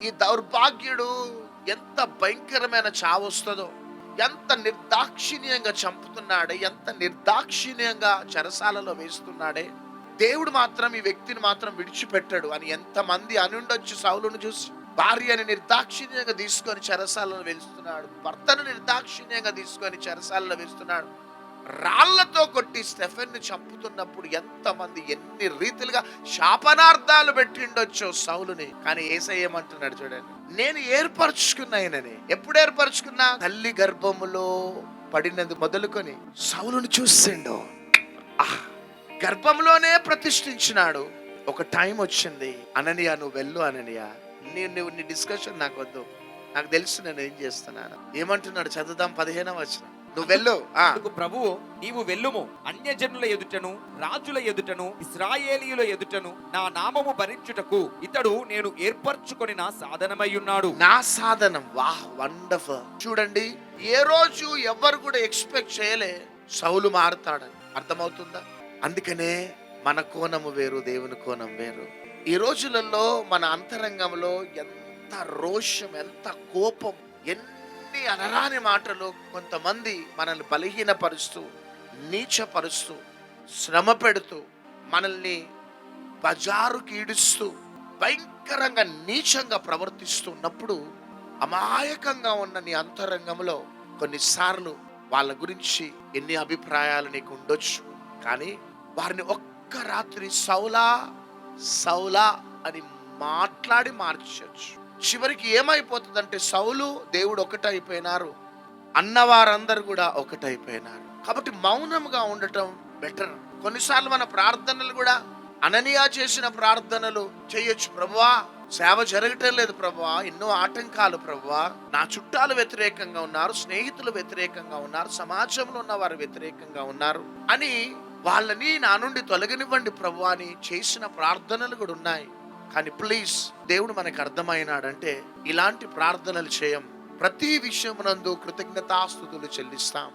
ఈ దౌర్భాగ్యుడు ఎంత భయంకరమైన చావు వస్తుందో, ఎంత నిర్దాక్షిణ్యంగా చంపుతున్నాడే, ఎంత నిర్దాక్షిణ్యంగా చెరసాలలో వేస్తున్నాడే. దేవుడు మాత్రం ఈ వ్యక్తిని మాత్రం విడిచిపెట్టాడు అని ఎంతమంది అని ఉండొచ్చు. సౌలును చూసి భార్యని నిర్దాక్షిణ్యంగా తీసుకొని చెరసాలలో వేస్తున్నాడు, భర్తను నిర్దాక్షిణ్యంగా తీసుకొని చెరసాలలో వేస్తున్నాడు. రాళ్లతో కొట్టి స్టెఫెన్ చంపుతున్నప్పుడు ఎంతమంది ఎన్ని రీతిలుగా శాపనార్థాలు పెట్టిండొచ్చో సౌలుని. కానీ యేసయ్య ఏమంటున్నాడు చూడండి, నేను ఏర్పరచుకున్నాయనని. ఎప్పుడు ఏర్పరచుకున్నా? తల్లి గర్భములో పడినది మొదలుకొని సౌలును చూసిండు. గర్భంలోనే ప్రతిష్ఠించినాడు. ఒక టైం వచ్చింది, అననీయ నువ్వు వెళ్ళు, అననీయ నీ డిస్కషన్ నాకు వద్దు, నాకు తెలుసు నేను ఏం చేస్తున్నాను. ఏమంటున్నాడు చదువుదాం, 15వ వచనం. నువ్వు వెళ్ళు. ప్రభువు నీవు వెళ్ళుము, అన్యజనుల ఎదుటను రాజుల ఎదుటను ఇశ్రాయేలీయుల ఎదుటను నా నామము భరించుటకు ఇతడు నేను ఏర్పరచుకొని నా సాధనమై ఉన్నాడు. నా సాధనం. వాహ్, వండర్ఫుల్. చూడండి, ఏ రోజు ఎవరు కూడా ఎక్స్పెక్ట్ చేయలే సౌలు మారుతాడని. అర్థమవుతుందా? అందుకనే మన కోణము వేరు, దేవుని కోణం వేరు. ఈ రోజులలో మన అంతరంగంలో ఎంత రోషం, ఎంత కోపం, ఎన్ని అనరాని మాటలు. కొంతమంది మనల్ని బలహీనపరుస్తూ, నీచపరుస్తూ, శ్రమ పెడుతూ, మనల్ని బజారుకి ఈడుస్తూ, భయంకరంగా నీచంగా ప్రవర్తిస్తున్నప్పుడు అమాయకంగా ఉన్న నీ అంతరంగంలో కొన్నిసార్లు వాళ్ళ గురించి ఎన్ని అభిప్రాయాలు నీకు ఉండొచ్చు. కానీ వారిని ఒక్క రాత్రి సౌలా సౌలా అని మాట్లాడి మార్చచ్చు. చివరికి ఏమైపోతుందంటే సౌలు దేవుడు ఒకటైపోయినారు, అన్నవారందరూ కూడా ఒకటైపోయినారు. కాబట్టి మౌనంగా ఉండటం బెటర్. కొన్నిసార్లు మన ప్రార్థనలు కూడా అననీయ చేసిన ప్రార్థనలు చేయొచ్చు. ప్రభువా, సేవ జరగటం లేదు ప్రభువా, ఎన్నో ఆటంకాలు ప్రభువా, నా చుట్టాలు వ్యతిరేకంగా ఉన్నారు, స్నేహితులు వ్యతిరేకంగా ఉన్నారు, సమాజంలో ఉన్న వారు వ్యతిరేకంగా ఉన్నారు అని వాళ్ళని నా నుండి తొలగనివ్వండి ప్రభువా అని చేసిన ప్రార్థనలు కూడా ఉన్నాయి. కానీ ప్లీజ్, దేవుడు మనకు అర్థమైనాడంటే ఇలాంటి ప్రార్థనలు చేయం. ప్రతి విషయమునందు కృతజ్ఞతాస్తుతులు చెల్లిస్తాం.